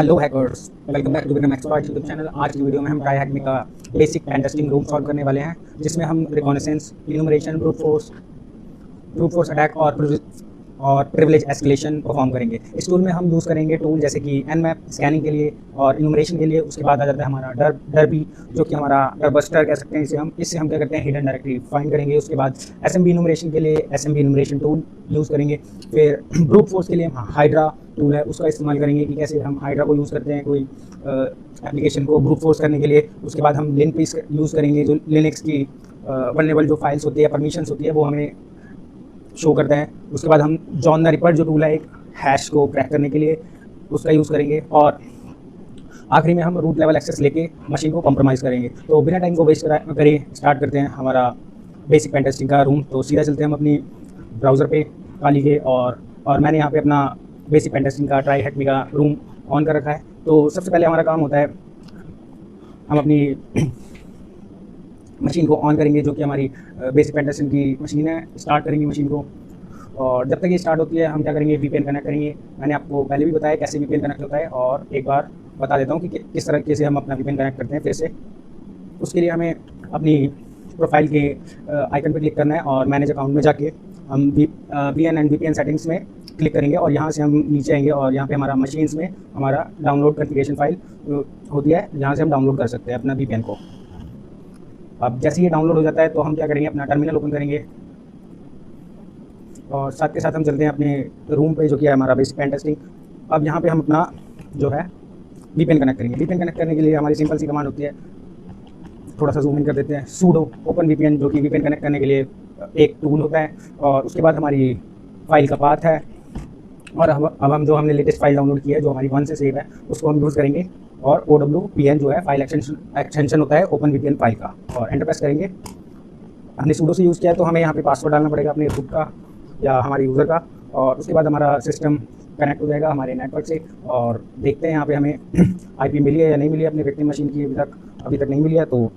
Hello hackers, welcome back to become expert YouTube channel. आज की video में हम ट्राई हैक का basic pen testing room solve करने वाले हैं, जिसमें हम reconnaissance, enumeration, brute force attack और प्रिविलेज एस्केलेशन परफॉर्म करेंगे। इस टूल में हम यूज़ करेंगे टूल जैसे कि Nmap स्कैनिंग के लिए और इन्यूमरेशन के लिए। उसके बाद आ जाता है हमारा डरबी, जो कि हमारा डरबस्टर कह सकते हैं इससे हम क्या करते हैं, हिडन डायरेक्टरी फाइंड करेंगे। उसके बाद SMB इन्यूमरेशन के लिए SMB इन्यूमरेशन टूल यूज़ करेंगे। फिर ब्रूट फोर्स के लिए हाइड्रा टूल है, उसका इस्तेमाल करेंगे कि कैसे हम हाइड्रा को यूज़ करते हैं कोई एप्लीकेशन को ब्रूट फोर्स करने के लिए। उसके बाद हम लिनक्स यूज़ करेंगे, जो लिनक्स की वल्नरेबल जो फाइल्स होती है, परमिशंस होती है, वो हमें शो करता है। उसके बाद हम जॉन द रिपर जो टूल है एक हैश को क्रैक करने के लिए, उसका यूज़ करेंगे। और आखिरी में हम रूट लेवल एक्सेस लेके मशीन को कॉम्प्रोमाइज़ करेंगे। तो बिना टाइम को वेस्ट करें स्टार्ट करते हैं हमारा बेसिक पेन टेस्टिंग का रूम। तो सीधा चलते हैं हम अपनी ब्राउज़र पे काली के, और मैंने यहाँ पे अपना बेसिक पेन टेस्टिंग का ट्राई हैक का रूम ऑन कर रखा है। तो सबसे पहले हमारा काम होता है, हम अपनी मशीन को ऑन करेंगे, जो कि हमारी बेसिक पेन टेस्टिंग की मशीन है। स्टार्ट करेंगे मशीन को, और जब तक ये स्टार्ट होती है हम क्या करेंगे, VPN कनेक्ट करेंगे। मैंने आपको पहले भी बताया कैसे VPN कनेक्ट होता है, और एक बार बता देता हूँ कि किस तरीके से हम अपना VPN कनेक्ट करते हैं फिर से। उसके लिए हमें अपनी प्रोफाइल के आइकन पर क्लिक करना है, और मैनेज अकाउंट में जाके हम VN एंड VPN सेटिंग्स में क्लिक करेंगे, और यहाँ से हम नीचे आएंगे, और यहाँ पे हमारा मशीन्स में हमारा डाउनलोड कॉन्फ़िगरेशन फाइल होती है, जहाँ से हम डाउनलोड कर सकते हैं अपना VPN को। अब जैसे ये डाउनलोड हो जाता है तो हम क्या करेंगे, अपना टर्मिनल ओपन करेंगे, और साथ के साथ हम चलते हैं अपने रूम पे, जो कि है हमारा बेसिक पेन टेस्टिंग। अब यहाँ पे हम अपना जो है VPN कनेक्ट करेंगे। VPN कनेक्ट करने के लिए हमारी सिंपल सी कमांड होती है, थोड़ा सा जूम इन कर देते हैं, sudo ओपन VPN, जो कि VPN कनेक्ट करने के लिए एक टूल होता है। और उसके बाद हमारी फाइल का पाथ है, और अब हम जो हमने लेटेस्ट फाइल डाउनलोड की है, जो हमारी 1 से सेव है, उसको हम यूज़ करेंगे। और OWPN जो है फाइल एक्सटेंशन होता है ओपन VPN फाइल का, और एंटर प्रेस करेंगे। हमने sudo से यूज़ किया है, तो हमें यहाँ पे पासवर्ड डालना पड़ेगा अपने खुद का या हमारे यूज़र का। और उसके बाद हमारा सिस्टम कनेक्ट हो जाएगा हमारे नेटवर्क से, और देखते हैं यहाँ पे हमें IP मिली है या नहीं मिली है अपने विक्टिम मशीन की। अभी तक नहीं मिली है, तो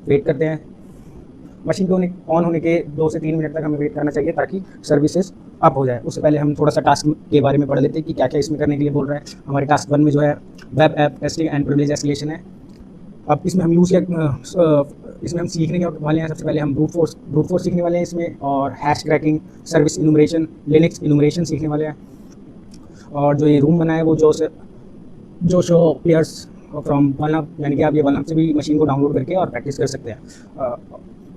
वेट करते हैं। मशीन को ऑन होने के 2 से 3 मिनट तक हमें वेट करना चाहिए, ताकि सर्विसेज अप हो जाए। उससे पहले हम थोड़ा सा टास्क के बारे में पढ़ लेते हैं कि क्या क्या इसमें करने के लिए बोल रहे हैं। हमारे टास्क 1 में जो है web app testing and privilege escalation है। अब इसमें हम इसमें हम सीखने वाले हैं, सबसे पहले हम ब्रूट फोर्स सीखने वाले हैं इसमें, और hash cracking, service enumeration, Linux enumeration सीखने वाले हैं। और जो ये रूम बना है वो जो शो प्लेयर्स फ्रॉम वनअप, यानी कि आप ये वनअप से भी मशीन को डाउनलोड करके और प्रैक्टिस कर सकते हैं।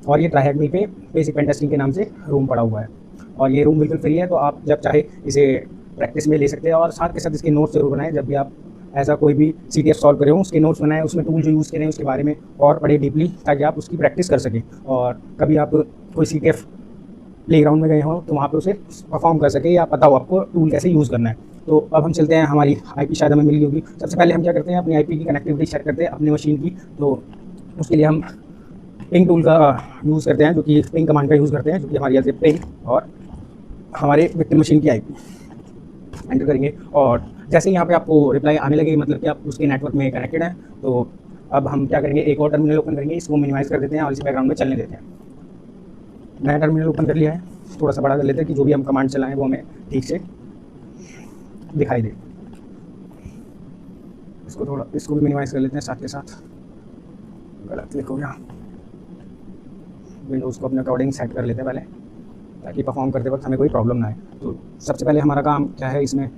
और ये ट्राई हैक मी पे बेसिक पेन टेस्टिंग के नाम से रूम पड़ा हुआ है, और ये रूम बिल्कुल फ्री है, तो आप जब चाहे इसे प्रैक्टिस में ले सकते हैं। और साथ के साथ इसके नोट्स जरूर बनाएं, जब भी आप ऐसा कोई भी CTF सॉल्व कर रहे हो उसके नोट्स बनाएं, उसमें टूल जो यूज़ करें उसके बारे में और पढ़े डीपली, ताकि आप उसकी प्रैक्टिस कर सकें। और कभी आप कोई CTF प्लेग्राउंड में गए हो तो वहाँ पे उसे परफॉर्म कर सके, या पता हो आपको टूल कैसे यूज़ करना है। तो अब हम चलते हैं, हमारी IP शायद हमें मिली होगी। सबसे पहले हम क्या करते हैं, अपनी IP की कनेक्टिविटी चेक करते हैं अपनी मशीन की। तो उसके लिए हम पिंग टूल का यूज़ करते हैं, जो कि पिंग कमांड का यूज़ करते हैं, जो कि हमारी यहाँ से पिंग और हमारे विक्टिम मशीन की IP एंटर करेंगे। और जैसे ही यहाँ पे आपको रिप्लाई आने लगे, मतलब कि आप उसके नेटवर्क में कनेक्टेड हैं, तो अब हम क्या करेंगे, एक और टर्मिनल ओपन करेंगे, इसको मिनिमाइज़ कर देते हैं और इसे बैकग्राउंड में चलने देते हैं। नया टर्मिनल ओपन कर लिया है, थोड़ा सा बड़ा कर लेते हैं कि जो भी हम कमांड चलाएं वो हमें ठीक से दिखाई दे। इसको भी मिनिमाइज़ कर लेते हैं साथ के साथ। गलत क्लिक हो गया। विंडोज़ को अपने अकॉर्डिंग सेट कर लेते हैं पहले, ताकि परफॉर्म करते वक्त हमें कोई प्रॉब्लम ना आए। तो सबसे पहले हमारा काम क्या है, इसमें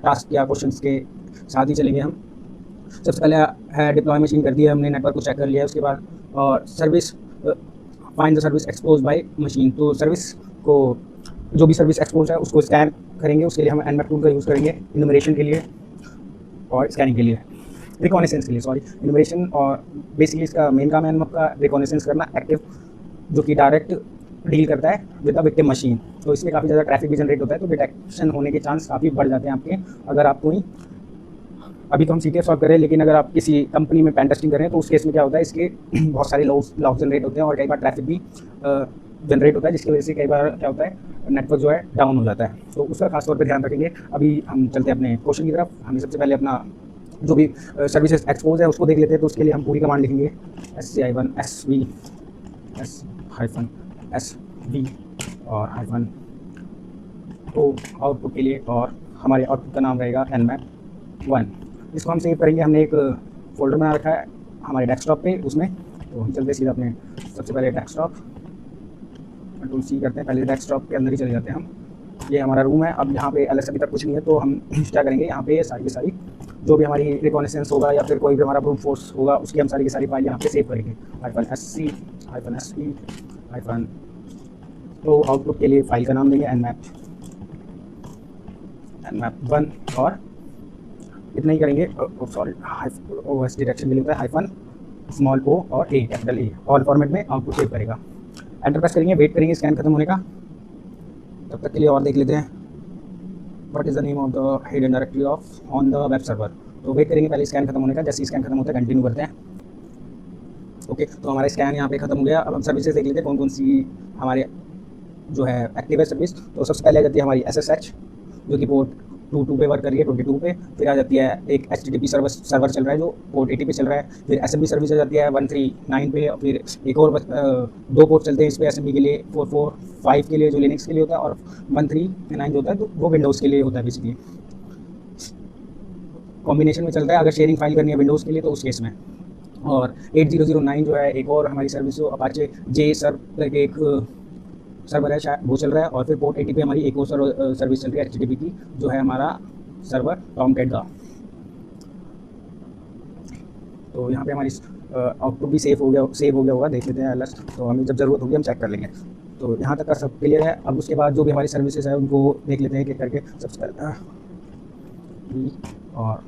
टास्क या क्वेश्चंस के साथ ही चलेंगे हम। सबसे पहले है डिप्लॉय मशीन कर दिया हमने, नेटवर्क को चेक कर लिया। उसके बाद और service find the service expose by machine, तो सर्विस को जो भी सर्विस एक्सपोज है उसको स्कैन करेंगे। उसके लिए हम Nmap टूल का यूज़ करेंगे इन्यूमरेशन के लिए और स्कैनिंग के लिए, रिकॉनेसेंस के लिए, सॉरी इन्यूमरेशन। और बेसिकली इसका मेन काम है Nmap का रिकॉनेसेंस करना, एक्टिव, जो कि डायरेक्ट डील करता है विद द विक्टिम मशीन। तो इसमें काफ़ी ज़्यादा ट्रैफिक भी जनरेट होता है, तो डिटेक्शन होने के चांस काफ़ी बढ़ जाते हैं आपके। अगर आप कोई, अभी तो हम CTF सॉल्व कर रहे हैं, लेकिन अगर आप किसी कंपनी में पेन टेस्टिंग कर रहे हैं, तो उस केस में क्या होता है, इसके बहुत सारे लॉस जनरेट होते हैं, और कई बार ट्रैफिक भी जनरेट होता है, जिसकी वजह से कई बार क्या होता है, नेटवर्क जो है डाउन हो जाता है। तो उसका खासतौर पर ध्यान रखेंगे। अभी हम चलते हैं अपने क्वेश्चन की तरफ। हमें सबसे पहले अपना जो भी सर्विसेज एक्सपोज है उसको देख लेते हैं। तो उसके लिए हम पूरी कमांड लिखेंगे, SCI1 SV -SV और -O आउटपुट के लिए, और हमारे आउटपुट का नाम रहेगा Nmap 1। इसको हम सेव करेंगे, हमने एक फोल्डर बना रखा है हमारे डेस्कटॉप पे उसमें। तो हम चलते सीधा अपने सबसे पहले डेस्कटॉप, कंट्रोल सी करते हैं, पहले डेस्कटॉप के अंदर ही चले जाते हैं हम। ये हमारा रूम है। अब यहाँ पे अलग से अभी तक कुछ नहीं है, तो हम क्या करेंगे, यहाँ पे सारी की सारी जो भी हमारी रिकॉनेसेंस होगा या फिर कोई भी हमारा ब्रूट फोर्स होगा उसकी हम सारी की सारी फाइल यहाँ पे सेव करेंगे। -sc -se तो आउटपुट के लिए फाइल का नाम देंगे nmap1 और इतना ही करेंगे। सॉरी, OS डायरेक्शन के लिए होता है -o और A, capital A, all format में आउटपुट सेव करेगा। एंटर प्रेस करेंगे, वेट करेंगे स्कैन खत्म होने का। तब तक के लिए और देख लेते हैं what is the name of the hidden directory of on the web server. तो वेट करेंगे पहले स्कैन खत्म होने का। जैसे स्कैन खत्म होता है कंटिन्यू करते हैं। ओके, तो हमारा स्कैन यहाँ पे खत्म हो गया। अब हम सर्विसेज देख लेते हैं कौन कौन सी हमारे जो है एक्टिव है सर्विस। तो सबसे पहले आ जाती है हमारी SSH, जो कि पोर्ट 22 पे वर्क कर रही है, 22 पे। फिर आ जाती है एक HTTP सर्वर चल रहा है जो पोर्ट 80 पे चल रहा है। फिर SMB सर्विस आ जाती है 139 पे। फिर एक और 2 पोर्ट चलते हैं इस पे SMB के लिए, 445 के लिए जो लिनक्स के लिए होता है, और 139 जो होता है तो वो विंडोज़ के लिए होता है बेसिकली। कॉम्बिनेशन में चलता है अगर शेयरिंग फाइल करनी है विंडोज़ के लिए तो उस केस में। और 8009 जो है एक और हमारी सर्विस हो, अपाचे जे सर्व करके एक सर्वर है शायद, वो चल रहा है। और फिर पोर्ट 80 पे हमारी एक और सर्विस चल रही है HTTP की, जो है हमारा सर्वर टॉमकैट का। तो यहाँ पे हमारी आउटपुट भी सेव हो गया होगा, देख लेते हैं अलग। तो हमें जब ज़रूरत होगी हम चेक कर लेंगे। तो यहाँ तक का सब क्लियर है। अब उसके बाद जो भी हमारी सर्विसेज है उनको देख लेते हैं एक करके। सबसे पहले और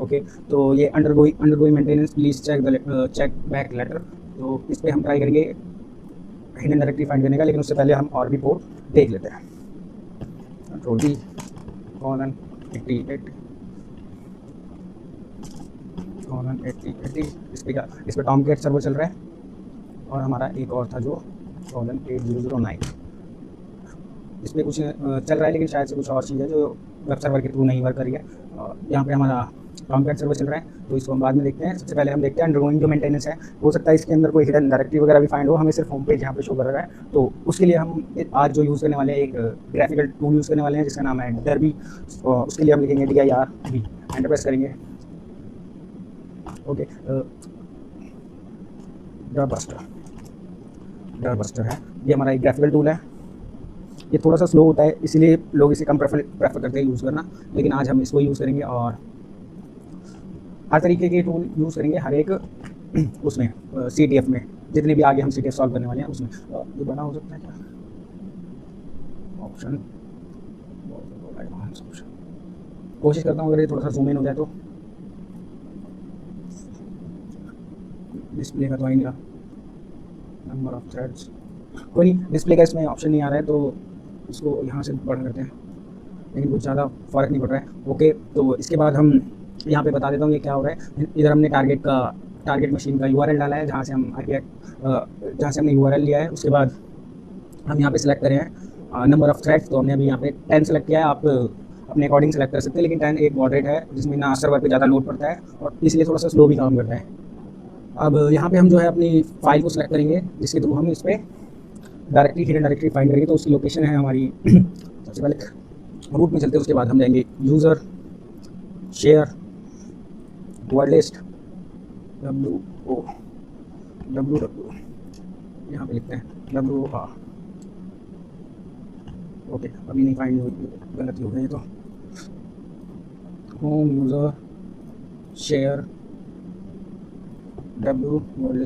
ओके, तो ये undergoing maintenance, please check back later. तो इस पर हम ट्राई करेंगे हिडन डायरेक्टरी फाइंड करने का, लेकिन उससे पहले हम और भी पोर्ट देख लेते हैं। कंट्रोल V :88 इस पर टॉमकैट सर्वर चल रहा है। और हमारा एक और था जो 8009, इसमें कुछ चल रहा है लेकिन शायद से कुछ और चीज़ है जो वेब सर्वर के थ्रू नहीं वर्क कर रही है। यहाँ पे हमारा टॉमकैट सर्वर चल रहा है, तो इसको हम बाद में देखते हैं। सबसे पहले हम देखते हैं अंडरगोइंग जो मेंटेनेंस है। हो सकता है इसके अंदर कोई हिडन डायरेक्टरी वगैरह भी फाइंड हो, हमें सिर्फ होम पेज यहाँ पे शो कर रहा है। तो उसके लिए हम आज जो यूज़ करने वाले हैं एक ग्राफिकल टूल यूज़ करने वाले हैं जिसका नाम है डरबी। उसके लिए हम लिखेंगे DIRB, एंटर प्रेस करेंगे। ओके, डरबस्टर है, ये हमारा एक ग्राफिकल टूल है। ये थोड़ा सा स्लो होता है इसीलिए लोग इसे कम प्रेफर करते हैं यूज़ करना, लेकिन आज हम इसको यूज़ करेंगे। और हर तरीके के टूल यूज़ करेंगे, हर एक उसमें CTF में, जितने भी आगे हम CTF सॉल्व करने वाले हैं उसमें। ये बना हो सकता है क्या ऑप्शन, कोशिश करता हूँ अगर ये थोड़ा सा जूम इन हो जाए तो। डिस्प्ले का तो आ ही नहीं रहा, नंबर ऑफ थ्रेड्स, कोई नहीं, डिस्प्ले का इसमें ऑप्शन नहीं आ रहा है तो इसको यहाँ से बड़ा करते हैं, लेकिन कुछ ज़्यादा फ़र्क नहीं पड़ रहा है। ओके, तो इसके बाद हम यहाँ पे बता देता हूँ ये क्या हो रहा है। इधर हमने टारगेट मशीन का URL डाला है, जहाँ से हमने URL लिया है। उसके बाद हम यहाँ पे सिलेक्ट करें हैं नंबर ऑफ़ थ्रेड्स, तो हमने अभी यहाँ पे 10 सेलेक्ट किया है। आप अपने अकॉर्डिंग सेलेक्ट कर सकते हैं, लेकिन 10 एक मॉडरेट है जिसमें ना सर्वर पे ज़्यादा लोड पड़ता है और इसलिए थोड़ा सा स्लो भी काम करता है। अब यहाँ पे हम जो है अपनी फ़ाइल को सिलेक्ट करेंगे जिसके थ्रू हम इस पर डायरेक्टली हिडन डायरेक्टरी फाइंड करेंगे। तो उसकी लोकेशन है हमारी सबसे पहले रूट में चलते हैं, उसके बाद हम जाएंगे user share word list WO यहाँ पे लिखते हैं WO। ओके, अभी नहीं फाइंड हुई, गलती हो गई तो home user share W word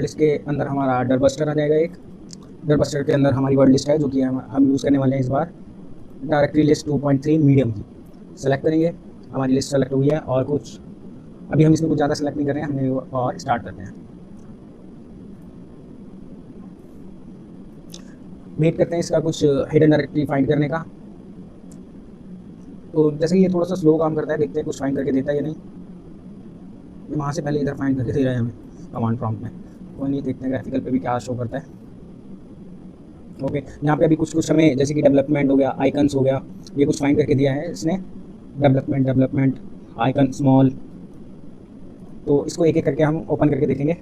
list के अंदर हमारा डरबस्टर आ जाएगा। एक डरबस्टर के अंदर हमारी वर्ड लिस्ट है जो कि हम यूज़ करने वाले हैं इस बार डायरेक्टरी लिस्ट 2.3 मीडियम की। सेलेक्ट करेंगे, हमारी लिस्ट सेलेक्ट हुई है। और कुछ अभी हम इसमें कुछ ज़्यादा सेलेक्ट नहीं कर रहे हैं, हमने और स्टार्ट करते हैं। वेट करते हैं इसका कुछ हिडन डायरेक्टरी फाइंड करने का। तो जैसे कि ये थोड़ा सा स्लो काम करता है, देखते हैं कुछ फाइंड करके देता है या नहीं। वहाँ से पहले इधर फाइंड करके दे रहा है हमें कमांड प्रॉम्प्ट में, कोई नहीं, देखते हैं ग्राफिकल पे भी क्या शो करता है। ओके, यहाँ पे अभी कुछ हमें जैसे कि डेवलपमेंट हो गया, आइकन्स हो गया, ये कुछ फाइंड करके दिया है इसने। डेवलपमेंट आइकन स्मॉल, तो इसको एक एक करके हम ओपन करके देखेंगे।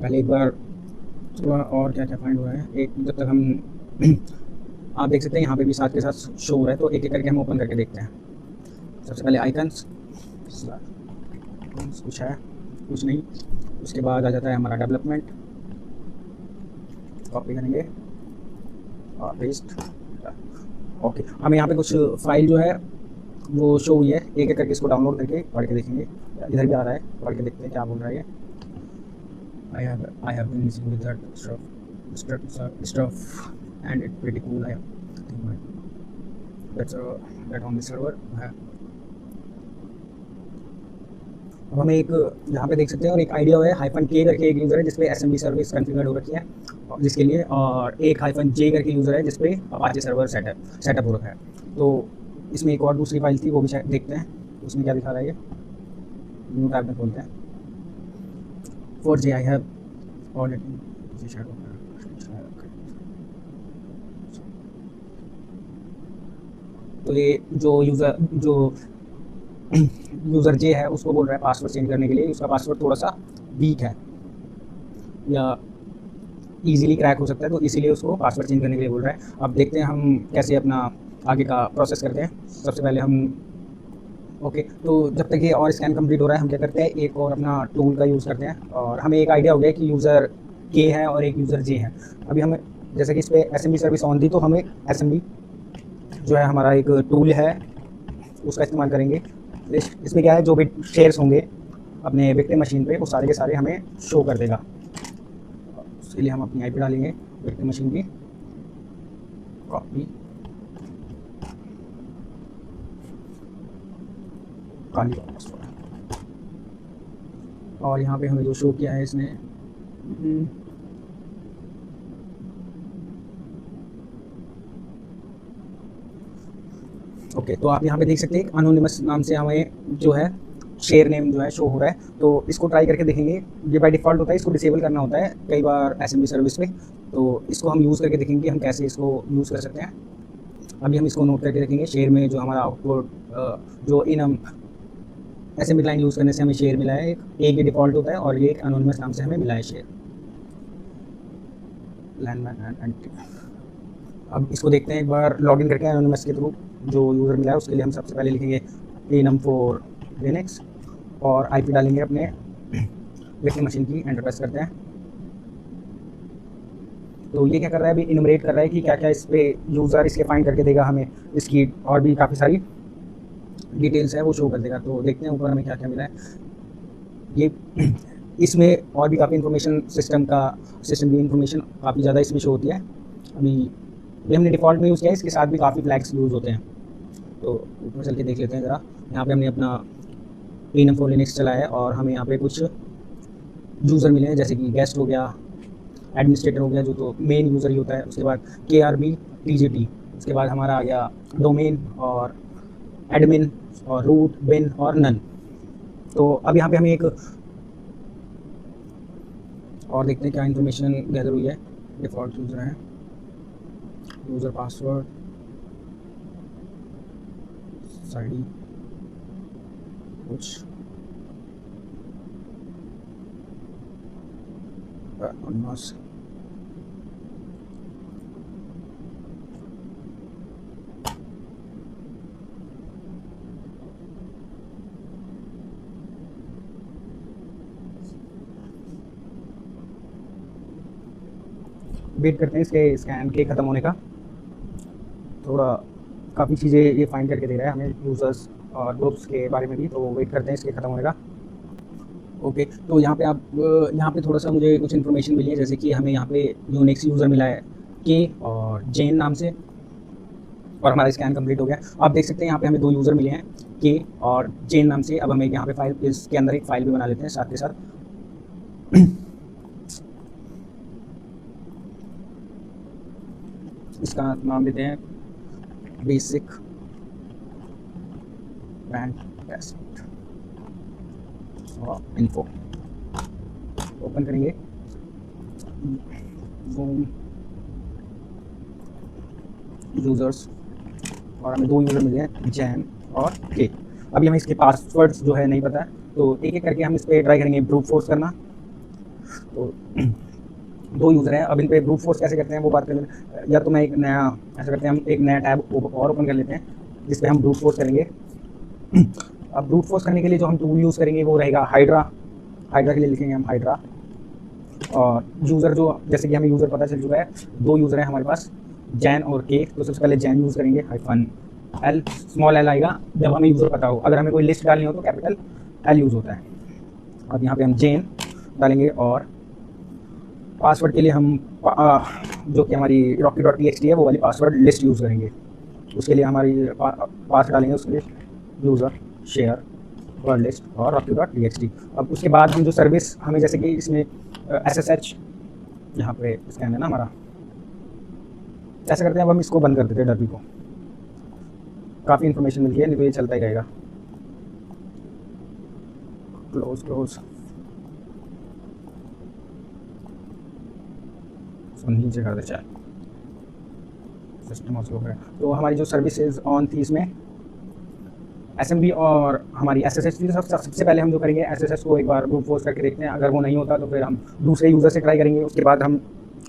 पहले एक बार थोड़ा और क्या क्या फाइंड हुआ है एक, जब तक हम आप देख सकते हैं यहाँ पे भी साथ के साथ शो हो रहा है, तो एक एक करके हम ओपन करके देखते हैं। सबसे पहले आइकन्स, कुछ है कुछ नहीं। उसके बाद आ जाता है हमारा डेवलपमेंट, कॉपी करेंगे और पेस्ट। ओके, हमें यहाँ पे कुछ फाइल जो है वो शो हुई है, एक एक करके इसको डाउनलोड करके पढ़ के देखेंगे। इधर भी आ रहा है, पढ़ के देखते हैं क्या बोल रहा है ये। I have been messing with that stuff and it's pretty cool. I think that on the server है। अब हमें एक यहाँ पे देख सकते हैं और एक आइडिया है -k करके एक यूज़र है जिसपे SMB सर्विस कॉन्फ़िगर्ड हो रखी है जिसके लिए, और एक -j करके यूज़र है जिसपे अपाचे सर्वर सेटअप हो रखा है। तो इसमें एक और दूसरी फाइल थी, वो भी देखते हैं उसमें क्या दिखा रहा है ये। न्यू टैब में खोलते हैं। For J I have already तो ये जो यूज़र जे है उसको बोल रहा है पासवर्ड चेंज करने के लिए। उसका पासवर्ड थोड़ा सा वीक है या इजीली क्रैक हो सकता है, तो इसीलिए उसको पासवर्ड चेंज करने के लिए बोल रहा है। अब देखते हैं हम कैसे अपना आगे का प्रोसेस करते हैं। सबसे पहले हम ओके, तो जब तक ये और स्कैन कंप्लीट हो रहा है हम क्या करते हैं, एक और अपना टूल का यूज़ करते हैं। और हमें एक आइडिया हो गया कि यूज़र के है और एक यूज़र जे है। अभी हमें जैसे कि इस पर SMB सर्विस ऑन थी, तो हमें SMB जो है हमारा एक टूल है उसका इस्तेमाल करेंगे। इसमें क्या है, जो भी शेयर्स होंगे अपने विक्टिम मशीन पे वो सारे के सारे हमें शो कर देगा। उसके लिए हम अपनी IP डालेंगे विक्टिम मशीन की, कॉपी काली, और यहाँ पे हमें जो शो किया है इसने ओके, तो आप यहाँ पे देख सकते हैं अनोनिमस नाम से हमें जो है शेयर नेम जो है शो हो रहा है। तो इसको ट्राई करके देखेंगे। ये बाय डिफ़ॉल्ट होता है, इसको डिसेबल करना होता है कई बार SMB सर्विस में। तो इसको हम यूज़ करके देखेंगे कि हम कैसे इसको यूज़ कर सकते हैं। अभी हम इसको नोट करके देखेंगे। शेयर में जो हमारा आउटपुट जो इन हम SMB क्लाइंट यूज़ करने से हमें शेयर मिला है, एक ये डिफ़ॉल्ट होता है और ये एक अनोनिमस नाम से हमें मिला है शेयर। लैंडमैन। अब इसको देखते हैं एक बार लॉगिन करके एनोनिमस के थ्रू जो यूज़र मिला है। उसके लिए हम सबसे पहले लिखेंगे enum for लिनक्स और IP डालेंगे अपने विक्टिम मशीन की, एंटर प्रेस करते हैं। तो ये क्या कर रहा है, अभी इनुमरेट कर रहा है कि क्या क्या इस पे यूज़र इसके फाइंड करके देगा हमें। इसकी और भी काफ़ी सारी डिटेल्स है वो शो कर देगा। तो देखते हैं ऊपर हमें क्या क्या मिला है। ये इसमें और भी काफ़ी इन्फॉर्मेशन सिस्टम की इन्फॉर्मेशन काफ़ी ज़्यादा इसमें शो होती है। अभी ये हमने डिफ़ॉल्ट में यूज़ किया है, इसके साथ भी काफ़ी फ्लैग्स यूज़ होते हैं। तो ऊपर चल के देख लेते हैं ज़रा। यहाँ पे हमने अपना enum for लिनक्स चलाया है और हमें यहाँ पे कुछ यूज़र मिले हैं, जैसे कि गेस्ट हो गया, एडमिनिस्ट्रेटर हो गया जो तो मेन यूज़र ही होता है। उसके बाद KRB TGT, उसके बाद हमारा आ गया डोमेन और एडमिन और रूट बिन और नन। तो अब यहाँ पे हमें एक और देखते हैं क्या इन्फॉर्मेशन गैदर हुई है। डिफ़ॉल्ट यूज़र है, यूज़र पासवर्ड, ID कुछ anonymous, वेट करते हैं इसके स्कैन के ख़त्म होने का। थोड़ा काफ़ी चीज़ें ये फाइंड करके दे रहा है हमें यूज़र्स और ग्रुप्स के बारे में भी, तो वेट करते हैं इसके ख़त्म होने का। ओके, तो यहाँ पे थोड़ा सा मुझे कुछ इन्फॉर्मेशन मिली है, जैसे कि हमें यहाँ पे यूनिक्स यूज़र मिला है के और जेन नाम से, और हमारा स्कैन कंप्लीट हो गया। आप देख सकते हैं यहाँ पे हमें 2 यूज़र मिले हैं के और जेन नाम से। अब हमें यहाँ पे फाइल, इसके अंदर एक फ़ाइल भी बना लेते हैं साथ के साथ। इसका नाम देते हैं basic band test info. Open करेंगे, यूज़र्स, और हमें 2 यूज़र मिले हैं जैन और के। अभी हमें इसके पासवर्ड्स जो है नहीं पता है, तो एक एक करके हम इस पर ट्राई करेंगे ब्रूट फोर्स करना। तो दो यूज़र हैं। अब इन पे ब्रूट फोर्स कैसे करते हैं वो बात कर लेते हैं। या तो मैं एक नया ऐसा करते हैं, हम एक नया टैब और ओपन कर लेते हैं जिस पे हम ब्रूट फोर्स करेंगे। अब ब्रूट फोर्स करने के लिए जो हम टूल यूज़ करेंगे वो रहेगा हाइड्रा। हाइड्रा के लिए लिखेंगे हम हाइड्रा। और यूज़र जो, जैसे कि हमें यूज़र पता चल चुका है, दो यूज़र हैं हमारे पास, जैन और के। तो सबसे पहले जैन यूज़ करेंगे, हाइफन एल, स्मॉल एल आएगा जब हमें यूज़र पता हो। अगर हमें कोई लिस्ट डालनी हो तो कैपिटल एल यूज़ होता है। अब यहाँ पे हम जेन डालेंगे और पासवर्ड के लिए हम जो कि हमारी rocky.txt है वो वाली पासवर्ड लिस्ट यूज़ करेंगे। उसके लिए हमारी पास डालेंगे, उसके लिए यूज़र शेयर वर्ड लिस्ट और rocky.txt। अब उसके बाद हम जो सर्विस हमें, जैसे कि इसमें SSH यहाँ पे स्कैन है ना हमारा, ऐसा करते हैं। अब हम इसको बंद कर देते हैं डरबी को, काफ़ी इन्फॉर्मेशन मिल गई है, नहीं तो ये चलता ही रहेगा। क्लोज क्लोज, नीचे कर दे चाहे, सिस्टम ऑफ है। तो हमारी जो सर्विसेज ऑन थी इसमें SMB और हमारी SSH थी। सबसे पहले हम जो करेंगे SSH को एक बार ब्रूट फोर्स करके देखते हैं। अगर वो नहीं होता तो फिर हम दूसरे यूज़र से ट्राई करेंगे। उसके बाद हम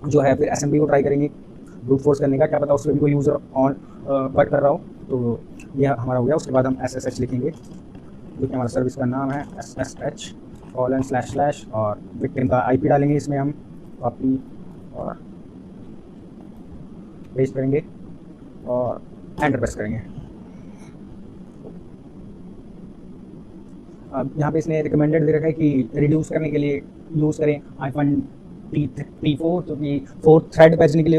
जो है फिर SMB को ट्राई करेंगे ब्रूट फोर्स करने का, क्या पता उसमें भी कोई यूज़र ऑन पर कर रहा हो। तो यह हमारा हो गया। उसके बाद हम SSH लिखेंगे जो कि हमारा सर्विस का नाम है, SSH:/ और विक्टिम का IP डालेंगे इसमें हम, कॉपी और पेस्ट करेंगे और एंटर प्रेस करेंगे। अब यहाँ पे इसने रिकमेंडेड दे रखा है कि रिड्यूस करने के लिए यूज़ करें -T4, जो कि 4 थ्रेड भेजने के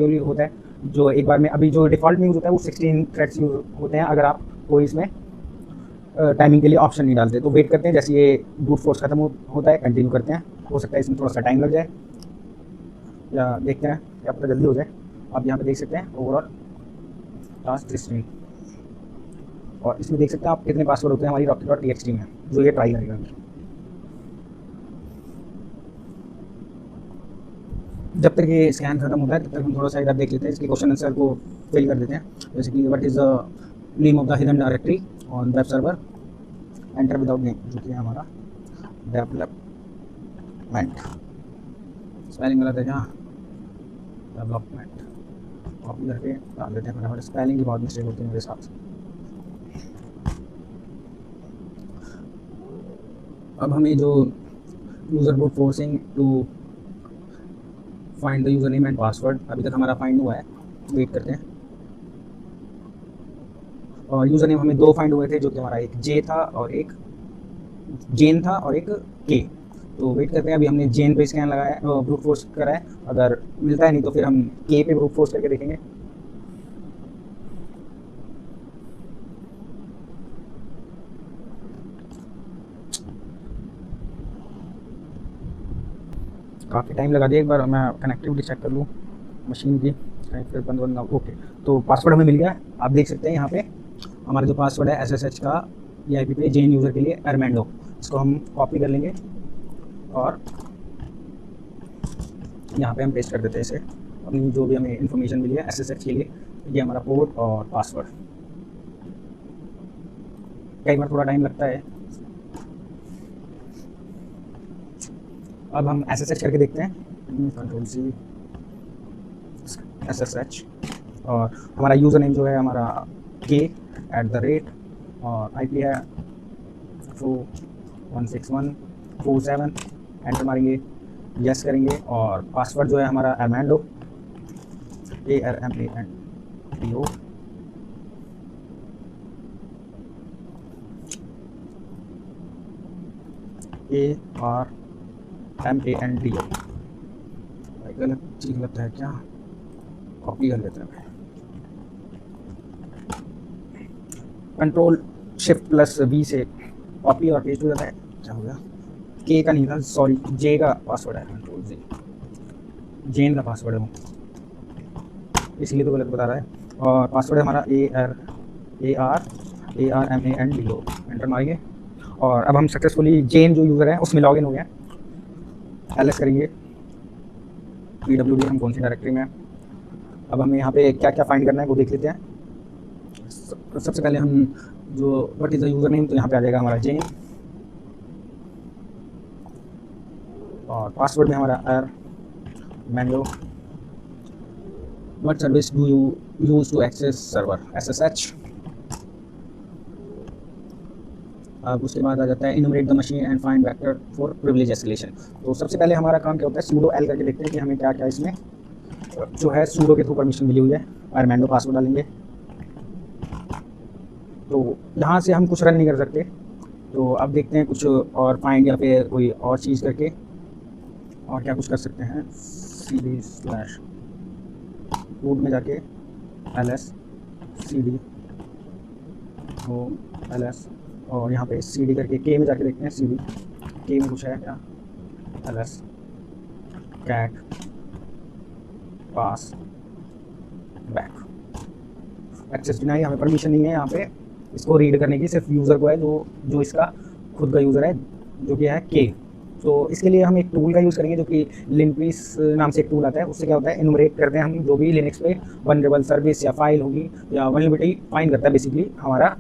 लिए होता है। जो एक बार में अभी जो डिफ़ॉल्ट में यूज़ होता है वो 16 थ्रेड्स यूज़ होते हैं, अगर आप कोई इसमें टाइमिंग के लिए ऑप्शन नहीं डालते। तो वेट करते हैं, जैसे ये ब्रूट फोर्स खत्म होता है कंटिन्यू करते हैं। हो सकता है इसमें थोड़ा सा टाइम लग जाए, या देखते हैं क्या पता जल्दी हो जाए। आप यहाँ पे देख सकते हैं ओवरऑल टास्क हिस्ट्री, और इसमें देख सकते हैं आप कितने पासवर्ड होते हैं हमारी rocky.txt में, जो ये ट्राई करेगा। जब तक ये स्कैन खत्म होता है तब तक हम थोड़ा सा इधर देख लेते हैं, इसके क्वेश्चन आंसर को फिल कर देते हैं। जैसे कि what is the name of the hidden directory on web server, enter without name, जो कि हमारा डेवलपमेंट, स्पेलिंग गलत है क्या, डेवलपमेंट, कॉपी करके डाल देते हैं फटाफट। स्पेलिंग की बहुत मिस्टेक होती है मेरे साथ। अब हमें जो user brute forcing to find the user name and password, अभी तक हमारा फाइंड हुआ है, वेट करते हैं। और यूज़र नेम हमें 2 फाइंड हुए थे, जो कि हमारा एक जे था और एक जेन था और एक के। तो वेट करते हैं, अभी हमने जेन पे स्कैन लगाया, ब्रूट फोर्स करा है। अगर मिलता है नहीं तो फिर हम के पे ब्रूट फोर्स करके देखेंगे। काफ़ी टाइम लगा दिया, एक बार मैं कनेक्टिविटी चेक कर लूँ मशीन की, फिर बंद ओके। तो पासवर्ड हमें मिल गया, आप देख सकते हैं यहाँ पे हमारा जो पासवर्ड है SSH का VIP पे जेन यूज़र के लिए अरमैंडो। इसको हम कॉपी कर लेंगे और यहाँ पे हम पेस्ट कर देते हैं इसे, अपनी जो भी हमें इन्फॉर्मेशन मिली है SSH के लिए। ये हमारा पोर्ट और पासवर्ड। कई बार थोड़ा टाइम लगता है। अब हम SSH करके देखते हैं, Ctrl+C SSH, और हमारा यूज़र नेम जो है हमारा k @ और IP है 416147, एंटर मारेंगे, यस करेंगे। और पासवर्ड जो है हमारा अरमैंडो, ARMANDO, ARMANDO। गलत चीज़ गलत है क्या, कॉपी कर लेते हैं। Ctrl+Shift+V से कॉपी और पेस्ट हो जाता है। क्या हो गया, के का नहीं था, सॉरी, जे का पासवर्ड है, Ctrl+J, जेन का पासवर्ड है वो, इसलिए तो गलत बता रहा है। और पासवर्ड है हमारा ARMANDO, एंटर मारेंगे। और अब हम सक्सेसफुली जेन जो यूज़र है उसमें लॉगिन हो गया। LS करेंगे, PWD हम कौन सी डायरेक्टरी में है। अब हमें यहाँ पे क्या क्या फाइंड करना है वो देख लेते हैं। सबसे पहले हम जो what is the user name, तो यहाँ पे आ जाएगा हमारा जेन, और पासवर्ड में हमारा mango what service do you use to access server SSH। अब उसके बाद आ जाता है enumerate the machine and find vector for privilege escalation। तो सबसे पहले हमारा काम क्या होता है, sudo l करके देखते हैं कि हमें क्या क्या इसमें जो है sudo के थ्रू परमिशन मिली हुई है। armando पासवर्ड डालेंगे, तो यहाँ से हम कुछ रन नहीं कर सकते। तो अब देखते हैं कुछ और फाइंड या फिर कोई और चीज़ करके और क्या कुछ कर सकते हैं। cd स्लैश रूट में जाके ls cd होम ls और यहाँ पे cd करके k में जाके देखते हैं cd k में कुछ है क्या, ls cat पास बैक एक्सेस डिनाई, हमें परमिशन नहीं है यहाँ पे इसको रीड करने की, सिर्फ यूज़र को है जो इसका खुद का यूज़र है जो कि है k। तो इसके लिए हम एक टूल का यूज़ करेंगे जो कि लिनक्स नाम से एक टूल आता है। उससे क्या होता है, इनुमरेट करते हैं हम जो भी लिनक्स पे वनरेबल सर्विस या फाइल होगी या वनरेबिलिटी फाइंड करता है बेसिकली हमारा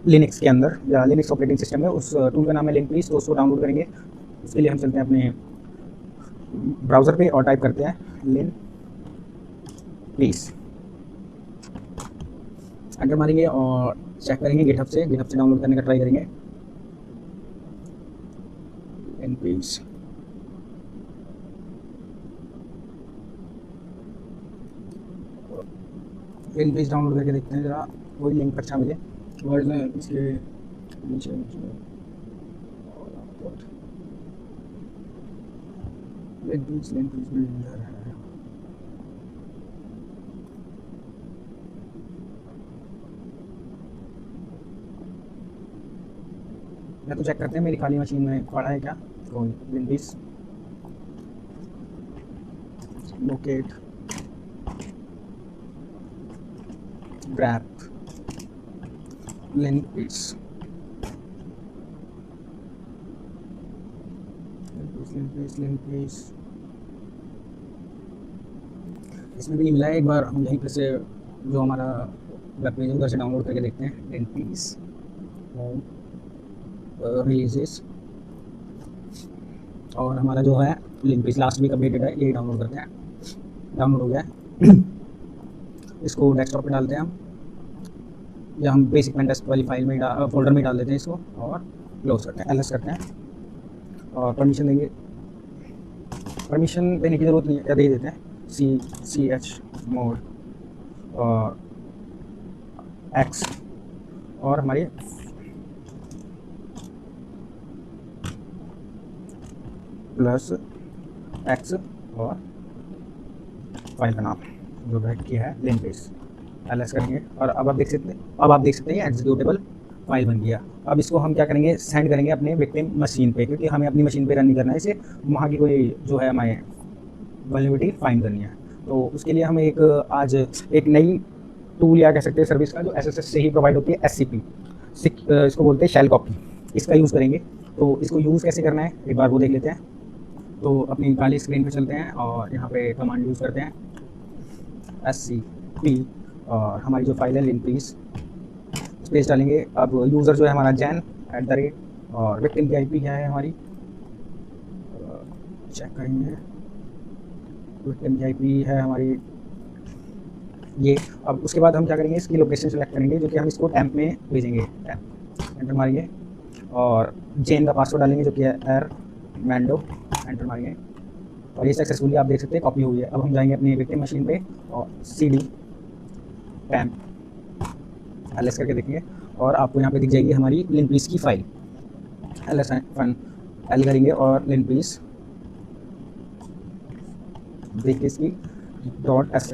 लिनक्स के अंदर या लिनक्स ऑपरेटिंग सिस्टम में। उस टूल का नाम है लिनक्स, तो उसको डाउनलोड करेंगे। उसके लिए हम चलते हैं अपने ब्राउज़र पे और टाइप करते हैं लिनक्स, एंटर मारेंगे और चेक करेंगे गिटहब से डाउनलोड करने का ट्राई करेंगे। लिनक्स डाउनलोड करके देखते हैं जरा, कोई लिंक अच्छा मिले वर्जन इसके नीचे लिनक्स बिल्डर है। मैं तो चेक करते हैं मेरी खाली मशीन में पड़ा है क्या। तो लिनक्स लोकेट ग्रैप लिनक्स इसमें भी नहीं मिला है। एक बार हम यहीं पर से जो हमारा वेब पेज है उधर से डाउनलोड करके देखते हैं लिनक्स होम रिलीजेस, और हमारा जो है लिनक्स लास्ट वीक अपडेटेड है, ये डाउनलोड करते हैं। डाउनलोड हो गया है इसको डेस्कटॉप पे डालते हैं हम, या हम बेसिक पेन टेस्ट वाली फाइल में फोल्डर में डाल देते हैं इसको और क्लोज करते हैं, एलएस करते हैं और परमिशन देंगे। परमिशन देने की ज़रूरत नहीं है, या दे देते हैं सी एच मोड और एक्स और हमारी प्लस एक्स और फाइल का नाम जो राइट किया है लिनक्स, एलएस करेंगे। और अब आप देख सकते हैं ये एग्जीक्यूटेबल फाइल बन गया। अब इसको हम क्या करेंगे, सेंड करेंगे अपने विक्टिम मशीन पे, क्योंकि हमें अपनी मशीन पे रन नहीं करना है इसे, वहाँ की कोई जो है हमें वल्नरेबिलिटी फाइंड करनी है। तो उसके लिए हम आज एक नई टूल या कह सकते हैं सर्विस का जो एसएसएच से ही प्रोवाइड होती है, एससीपी इसको बोलते हैं, शेल कॉपी, इसका यूज़ करेंगे। तो इसको यूज़ कैसे करना है एक बार वो देख लेते हैं। तो अपनी काली स्क्रीन पे चलते हैं और यहाँ पे कमांड यूज़ करते हैं SCP और हमारी जो फाइल है लिनक्स स्पेस डालेंगे। अब यूज़र जो है हमारा जैन @ और विक्टिम की IP क्या है हमारी, चेक करेंगे। विक्टिम की IP है हमारी ये। अब उसके बाद हम क्या करेंगे, इसकी लोकेशन सेलेक्ट करेंगे जो कि हम इसको टैम्प में भेजेंगे। एंटर मारेंगे और जैन का पासवर्ड डालेंगे जो कि है armando, एंटर मारेंगे और ये सक्सेसफुली आप देख सकते हैं कॉपी हुई है। अब हम जाएंगे अपनी विक्टिम मशीन पे और cd टैम्प एलएस करके देखेंगे और आपको यहाँ पे दिख जाएगी हमारी लिनक्स की फाइल। एलएस एल करेंगे और लिनक्स देखिए इसकी .sh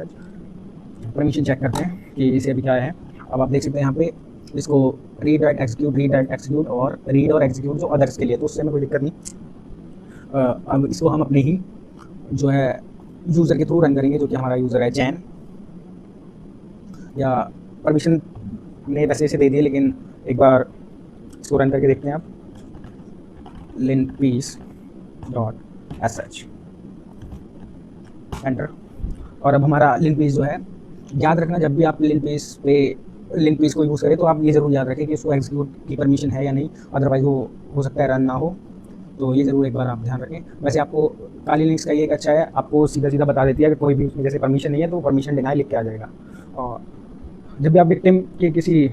परमिशन चेक करते हैं कि इसे अभी क्या है। अब आप देख सकते हैं यहाँ पे इसको रीड राइट एक्जीक्यूट और रीड और एग्जीक्यूट जो अदर्स के लिए, तो उससे हमें कोई दिक्कत नहीं। अब इसको हम अपने ही जो है यूज़र के थ्रू रन करेंगे जो कि हमारा यूज़र है जैन, या परमिशन ने वैसे इसे दे दिए, लेकिन एक बार इसको रन करके देखते हैं आप linkpeace.sh एंटर। और अब हमारा लिनक्स जो है, याद रखना जब भी आप लिनक्स को यूज़ करें तो आप ये ज़रूर याद रखें कि उसको एग्जीक्यूट की परमिशन है या नहीं, अदरवाइज़ वो हो सकता है रन ना हो। तो ये ज़रूर एक बार आप ध्यान रखें। वैसे आपको काली लिंक्स का ये एक अच्छा है, आपको सीधा-सीधा बता देती है कि कोई भी उसमें जैसे परमिशन नहीं है तो परमिशन डिनाई लिख के आ जाएगा। और जब भी आप विक्टिम के किसी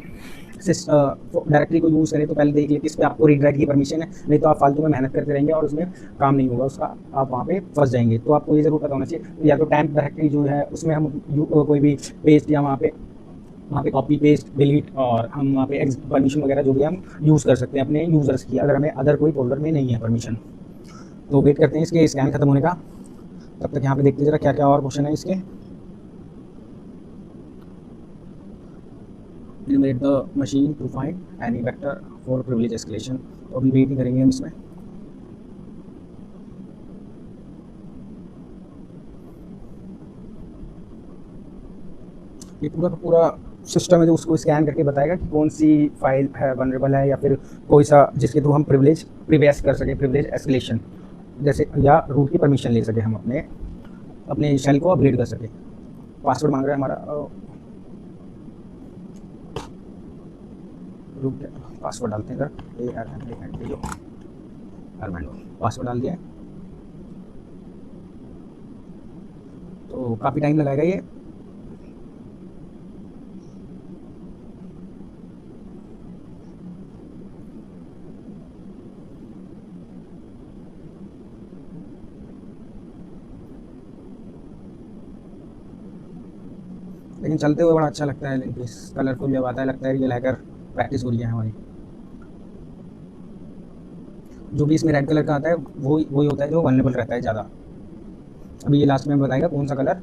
डायरेक्टरी को यूज़ करें तो पहले देख लें कि इस पे आपको रीड राइट की परमिशन है, नहीं तो आप फालतू में मेहनत करते रहेंगे और उसमें काम नहीं होगा उसका, आप वहाँ पे फँस जाएँगे। तो आपको ये ज़रूर पता होना चाहिए। या तो टैम्प डायरेक्टरी जो है उसमें हम कोई भी पेस्ट या वहाँ पे कॉपी पेस्ट डिलीट और हम वहाँ पे परमिशन वगैरह जो भी हम यूज़ कर सकते हैं अपने यूज़र्स की, अगर हमें अदर कोई फोल्डर में नहीं है परमिशन। तो वेट करते हैं इसके स्कैन खत्म होने का। तब तक यहाँ पे देखते जरा क्या क्या और क्वेश्चन है इसके। Eliminate the machine to find any vector for privilege escalation. तो अभी वेट ही करेंगे हम इसमें। ये पूरा का पूरा सिस्टम है जो उसको स्कैन करके बताएगा कि कौन सी फाइल है वनरेबल है, या फिर कोई सा जिसके थ्रू हम प्रिवेस कर सके, प्रिविलेज एस्केलेशन जैसे, या रूट की परमिशन ले सके, हम अपने शेल को अपग्रेड कर सके। पासवर्ड मांग रहा है हमारा, रूट पासवर्ड डालते हैं इधर, पासवर्ड डाल दिया है। तो काफ़ी टाइम लगाएगा ये। लेकिन चलते हुए बड़ा अच्छा लगता है, इस कलरफुल जब आता है लगता है रियल हैकर प्रैक्टिस हो रही है हमारी। जो भी इसमें रेड कलर का आता है वही होता है जो वल्नरेबल रहता है ज़्यादा। अभी ये लास्ट में बताएगा कौन सा कलर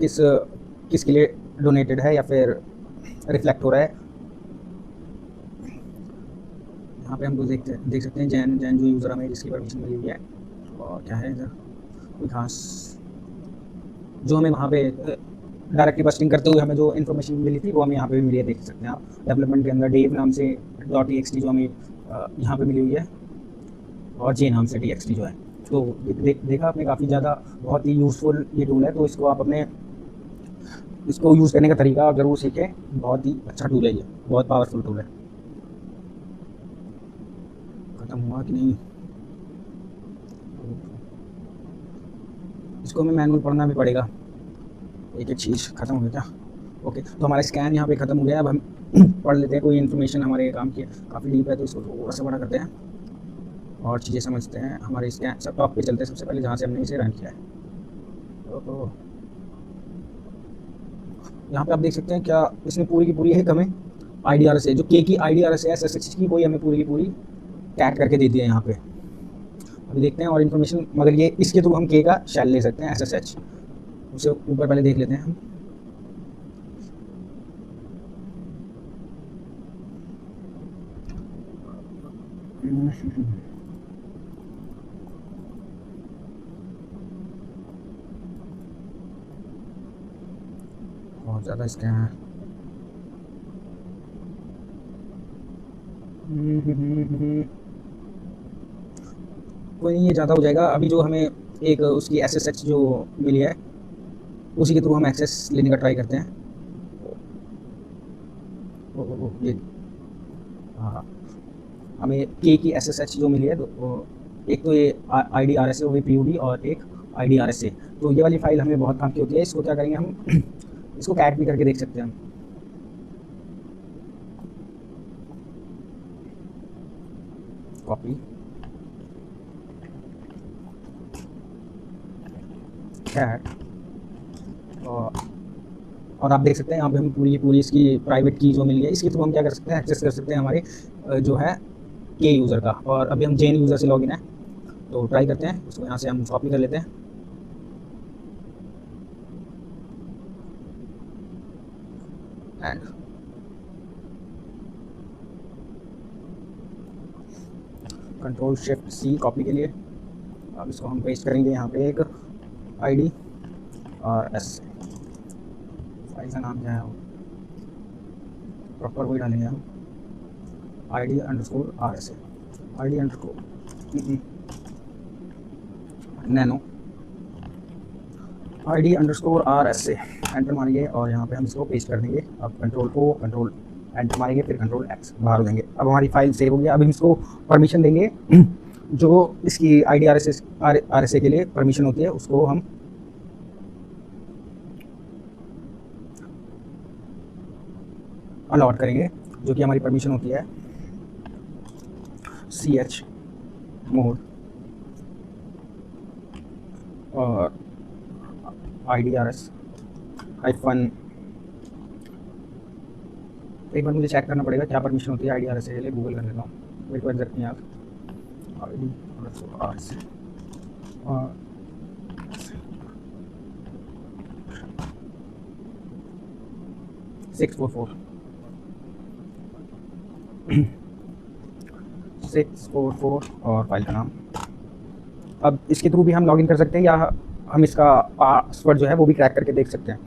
किसके लिए डोनेटेड है या फिर रिफ्लेक्ट हो रहा है। यहाँ पे हम तो देख सकते हैं जैन जो यूज़र हमें जिसकी परमिशन मिली हुई है। और क्या है इधर कोई खास जो हमें वहाँ पे डायरेक्टली बस्टिंग करते हुए हमें जो इन्फॉर्मेशन मिली थी वो हमें यहाँ पे भी मिली है, देख सकते हैं आप। डेवलपमेंट के अंदर डेव नाम से .txt जो हमें यहाँ पे मिली हुई है, और जे नाम से txt जो है। तो देखा आपने, काफ़ी ज़्यादा बहुत ही यूज़फुल ये टूल है। तो इसको यूज़ करने का तरीका आप ज़रूर सीखें। बहुत ही अच्छा टूल है ये, बहुत पावरफुल टूल है। ख़त्म हुआ कि नहीं? इसको हमें मैनुअल पढ़ना भी पड़ेगा। एक चीज़ ख़त्म हो गया क्या? ओके, तो हमारा स्कैन यहाँ पे ख़त्म हो गया। अब हम पढ़ लेते हैं कोई इन्फॉर्मेशन हमारे काम की काफ़ी डीप है, तो इसको थोड़ा सा बड़ा करते हैं और चीज़ें समझते हैं। हमारे स्कैन सब टॉप पे चलते हैं सबसे पहले, जहाँ से हमने इसे रन किया है। तो यहाँ पे आप देख सकते हैं क्या इसमें पूरी की पूरी है हमें IDRS है, जो के की IDRS है SSH की, कोई हमें पूरी की पूरी टैग करके दे दिया है यहाँ पे। अभी देखते हैं और इन्फॉर्मेशन, मगर ये इसके थ्रू हम के का शेल ले सकते हैं SSH। उसे ऊपर पहले देख लेते हैं हम। बहुत ज़्यादा स्कैन। कोई नहीं, ये ज़्यादा हो जाएगा। अभी जो हमें एक उसकी SSH जो मिली है उसी के थ्रू हम एक्सेस लेने का ट्राई करते हैं। ये हाँ, हमें के की SSH जो मिली है, तो एक तो ये IDRS है, वो भी PUD, और एक IDRS है। तो ये वाली फाइल हमें बहुत काम की होती है। इसको क्या करेंगे हम इसको कैट भी करके देख सकते हैं हम। कॉपी कैट, और आप देख सकते हैं यहाँ पे हम पूरी इसकी प्राइवेट की जो मिल गई, इसके थ्रू हम क्या कर सकते हैं, एक्सेस कर सकते हैं हमारे जो है के यूज़र का। और अभी हम जेन यूज़र से लॉगिन है, तो ट्राई करते हैं उसको। यहाँ से हम कॉपी कर लेते हैं एंड Ctrl+Shift+C कॉपी के लिए। अब इसको हम पेस्ट करेंगे यहाँ पे एक IDRS। फाइल का नाम क्या है, प्रॉपर वही डालेंगे हम, ID_RS नैनो ID_RS एंटर मारिए और यहाँ पे हम इसको पेस्ट कर देंगे। अब Ctrl+O एंटर मारेंगे, फिर Ctrl+X बाहर हो जाएंगे। अब हमारी फाइल सेव हो गया। अब हम इसको परमिशन देंगे जो इसकी IDRSA के लिए परमिशन होती है उसको हम अलॉट करेंगे, जो कि हमारी परमिशन होती है CH मोड और IDRS हाइफन, एक बार मुझे चेक करना पड़ेगा क्या परमिशन होती है IDRS के लिए, गूगल कर लेता हूँ, मेरे को एग्जैक्ट नहीं याद। IDRS और 644 और फाइल का नाम। अब इसके थ्रू भी हम लॉगिन कर सकते हैं या हम इसका पासवर्ड जो है वो भी क्रैक करके देख सकते हैं।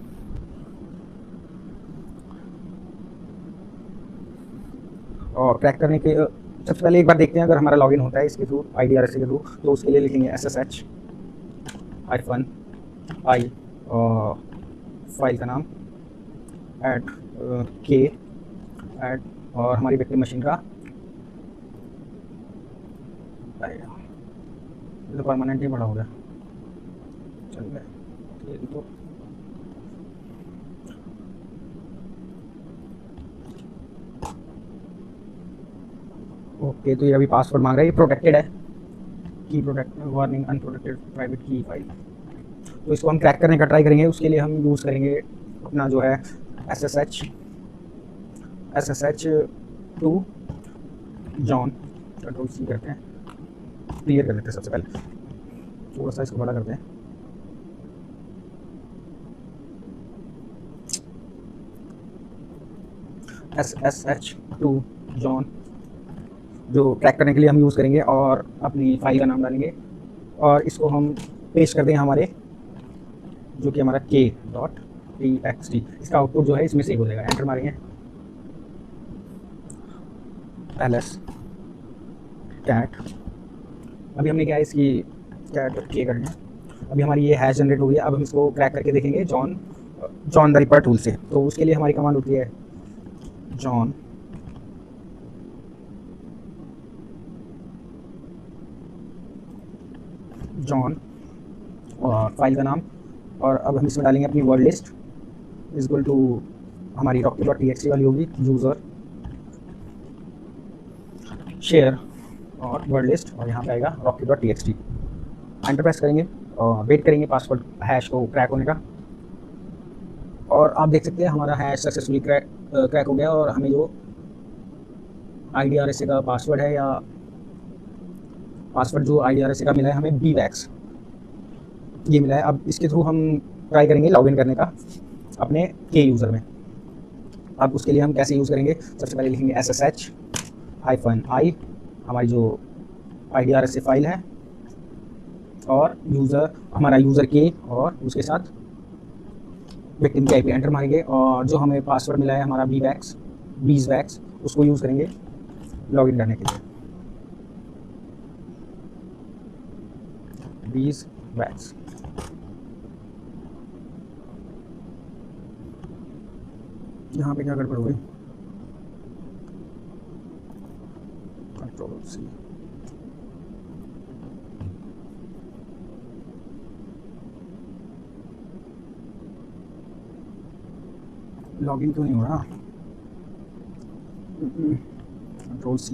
और क्रैक करने के सबसे पहले एक बार देखते हैं अगर हमारा लॉगिन होता है इसके थ्रू IDRS के थ्रू, तो उसके लिए लिखेंगे SSH हाइफन आई और फाइल का नाम @k और हमारी विक्टिम मशीन का तो परमानेंट ही बड़ा हो गया, चल गया तो ओके। तो ये अभी पासवर्ड मांग रहा है, ये प्रोटेक्टेड है, की प्रोटेक्ट वार्निंग अनप्रोटेक्टेड प्राइवेट की फाइल। तो इसको हम क्रैक करने का ट्राई करेंगे, उसके लिए हम यूज़ करेंगे अपना जो है SSH to John, control C करते हैं, क्लियर कर लेते हैं। सबसे पहले थोड़ा सा इसको बड़ा करते हैं, SSH टू जॉन जो क्रैक करने के लिए हम यूज़ करेंगे, और अपनी फाइल का नाम डालेंगे और इसको हम पेस्ट कर दें हमारे जो कि हमारा k.txt, इसका आउटपुट जो है इसमें सेव हो जाएगा। एंटर मारेंगे, ls cat, अभी हमने क्या है इसकी कैट k करनी है। अभी हमारी ये हैश जनरेट हो गई। अब हम इसको क्रैक करके देखेंगे जॉन द रिपर टूल से। तो उसके लिए हमारी कमांड होती है जॉन और फाइल का नाम, और अब हम इसमें डालेंगे अपनी वर्ड लिस्ट इक्वल टू हमारी rocket.txt वाली होगी, यूज़र शेयर और वर्ड लिस्ट, और यहाँ पे आएगा rocket.txt। एंटर प्रेस करेंगे और वेट करेंगे पासवर्ड हैश को क्रैक होने का। और आप देख सकते हैं हमारा हैश सक्सेसफुली क्रैक हो गया, और हमें जो IDRSA का पासवर्ड है या पासवर्ड जो IDRSA का मिला है हमें bvax ये मिला है। अब इसके थ्रू हम ट्राई करेंगे लॉगिन करने का अपने K यूज़र में। अब उसके लिए हम कैसे यूज़ करेंगे, सबसे पहले लिखेंगे SSH हाइफन आई, हमारी जो IDRSA फाइल है, और हमारा यूज़र K और उसके साथ विक्टिम की IP। एंटर मारेंगे और जो हमें पासवर्ड मिला है हमारा beeswax उसको यूज़ करेंगे लॉगिन करने के लिए। beeswax यहाँ पे क्या गड़बड़ हो गई, कंट्रोल C, लॉगिन क्यों नहीं हो रहा। कंट्रोल C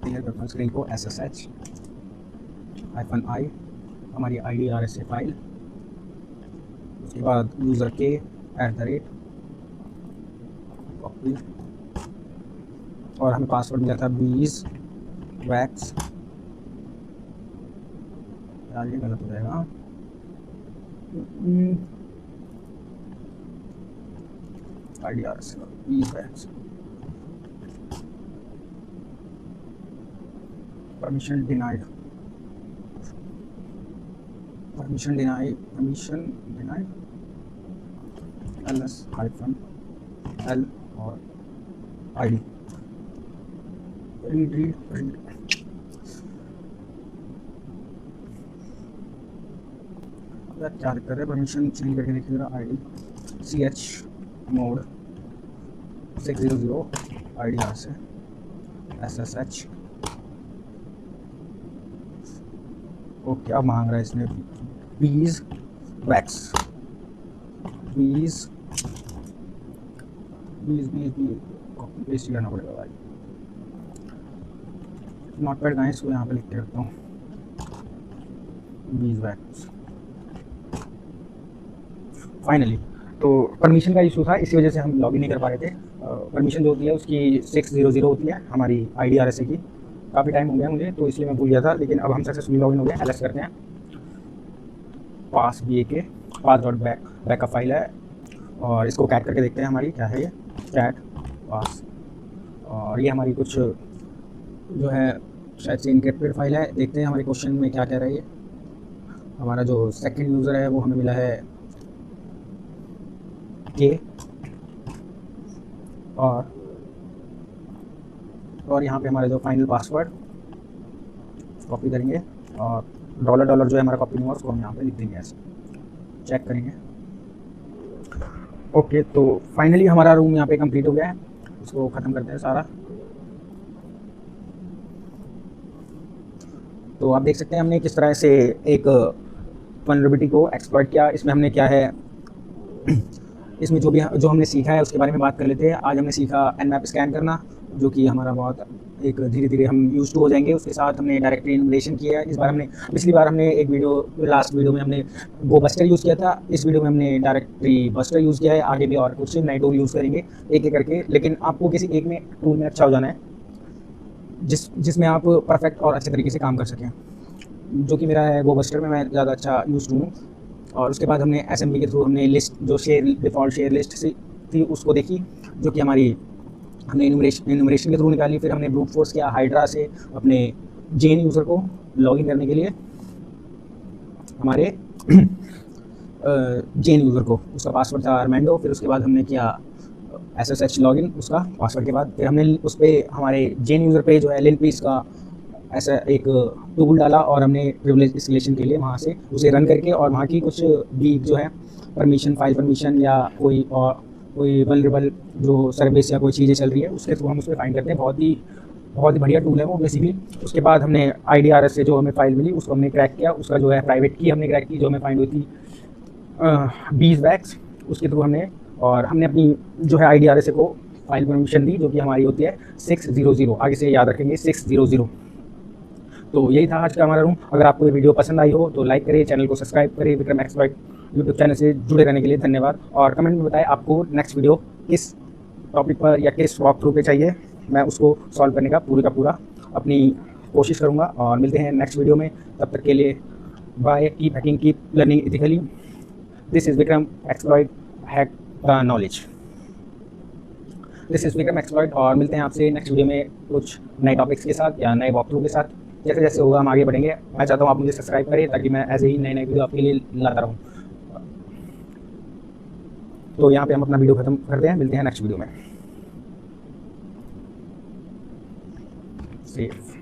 क्लियर करता हूँ स्क्रीन को। SSH हाइफन आई हमारी IDRSA फाइल, उसके बाद यूज़र K @ कॉपी, और हमें पासवर्ड मिला था beeswax, यार ये गलत हो जाएगा, IDRSA beeswax, permission denied ls hyphen l और ID रीड क्या कर रहे हैं, परमिशन चेंज करके देखिए जरा। ID CH mode 600 IDRSA SSH okay, अब मांग रहा है इसमें बीज वैक्स, बीज बीज बीज बीज कॉपी पेस्ट करना पड़ेगा भाई। नोट पैड कहाँ है, इसको यहाँ पे लिख के रखता हूँ, बीज वैक्स। फाइनली तो परमिशन का इशू था, इसी वजह से हम लॉगिन नहीं कर पा रहे थे। परमिशन जो होती है उसकी 600 होती है हमारी IDRSA की। काफ़ी टाइम हो गया मुझे, तो इसलिए मैं भूल गया था, लेकिन अब हम सक्सेसफुली लॉगिन हो गए। एलएस करते हैं, पास BAK पास डॉट बैकअप फाइल है, और इसको कैट करके देखते हैं हमारी क्या है ये, कैट पास। और ये हमारी कुछ जो है शायद से इनक्रिप्टेड फाइल है। देखते हैं हमारे क्वेश्चन में क्या कह रहा है ये। हमारा जो सेकंड यूज़र है वो हमें मिला है के, और यहाँ पे हमारा जो फाइनल पासवर्ड कॉपी करेंगे, और $$ जो है हमारा कॉपी नहीं हुआ उसको हम यहाँ पे लिख देंगे, ऐसे चेक करेंगे। ओके, तो फाइनली हमारा रूम यहाँ पे कंप्लीट हो गया है। इसको ख़त्म करते हैं सारा। तो आप देख सकते हैं हमने किस तरह से एक वल्नरेबिलिटी को एक्सप्लॉइट किया। इसमें हमने क्या है, इसमें जो हमने सीखा है उसके बारे में बात कर लेते हैं। आज हमने सीखा Nmap स्कैन करना, जो कि हमारा बहुत एक धीरे धीरे हम यूज टू हो जाएंगे। उसके साथ हमने डायरेक्टरी इन्यूमरेशन किया है। इस बार हमने, पिछली बार हमने एक वीडियो, लास्ट वीडियो में हमने गो बस्टर यूज़ किया था। इस वीडियो में हमने डायरेक्टरी बस्टर यूज़ किया है। आगे भी और कुछ नए टूल यूज़ करेंगे एक एक करके, लेकिन आपको किसी एक में टूल में अच्छा हो जाना है जिसमें आप परफेक्ट और अच्छे तरीके से काम कर सकें, जो कि मेरा है गो बस्टर में मैं ज़्यादा अच्छा यूज टू हूँ। और उसके बाद हमने SMB के थ्रू हमने लिस्ट, जो डिफ़ॉल्ट शेयर लिस्ट से थी उसको देखी, जो कि हमारी हमने इन्यूमरेशन के थ्रू निकाली। फिर हमने ब्रूट फोर्स किया हाइड्रा से अपने जेन यूज़र को लॉगिन करने के लिए, हमारे जेन यूज़र को, उसका पासवर्ड था आर्मेंडो। फिर उसके बाद हमने किया SSH लॉगिन उसका पासवर्ड के बाद। फिर हमने उस पर हमारे जेन यूज़र पे जो है लिनपीस का ऐसा एक टूल डाला, और हमने प्रिविलेज इंस्टॉलेशन के लिए वहाँ से उसे रन करके, और वहाँ की कुछ भी जो है परमिशन, फाइल परमिशन या कोई वल्नरेबल जो सर्विस या कोई चीज़ें चल रही है उसके थ्रू हम उस पर फाइंड करते हैं। बहुत ही बढ़िया टूल है वो बेसिकली। उसके बाद हमने IDRS से जो हमें फाइल मिली उसको हमने क्रैक किया। उसका जो है प्राइवेट की हमने क्रैक की, जो हमें फाइंड हुई थी बीज वैक्स, उसके थ्रू हमने, और हमने अपनी जो है IDRS को फाइल परमिशन दी, जो कि हमारी होती है 600, आगे से याद रखेंगे 600। तो यही था आज का हमारा रूम। अगर आपको ये वीडियो पसंद आई हो तो लाइक करें, चैनल को सब्सक्राइब करें। विक्रम एक्सप्लॉइट यूट्यूब चैनल से जुड़े रहने के लिए धन्यवाद, और कमेंट में बताएं आपको नेक्स्ट वीडियो किस टॉपिक पर या किस वॉक थ्रू पे चाहिए। मैं उसको सॉल्व करने का पूरा अपनी कोशिश करूँगा, और मिलते हैं नेक्स्ट वीडियो में। तब तक के लिए bye, keep hacking, keep learning ethically. This is Vikram exploit, hack the knowledge. This is Vikram exploit, और मिलते हैं आपसे नेक्स्ट वीडियो में कुछ नए टॉपिक्स के साथ या नए वॉक थ्रू के साथ। जैसे जैसे होगा हम आगे बढ़ेंगे। मैं चाहता हूँ आप मुझे सब्सक्राइब करें, ताकि मैं ऐसे ही नए वीडियो आपके लिए लाता रहूँ। तो यहाँ पे हम अपना वीडियो खत्म करते हैं, मिलते हैं नेक्स्ट वीडियो में। सेफ।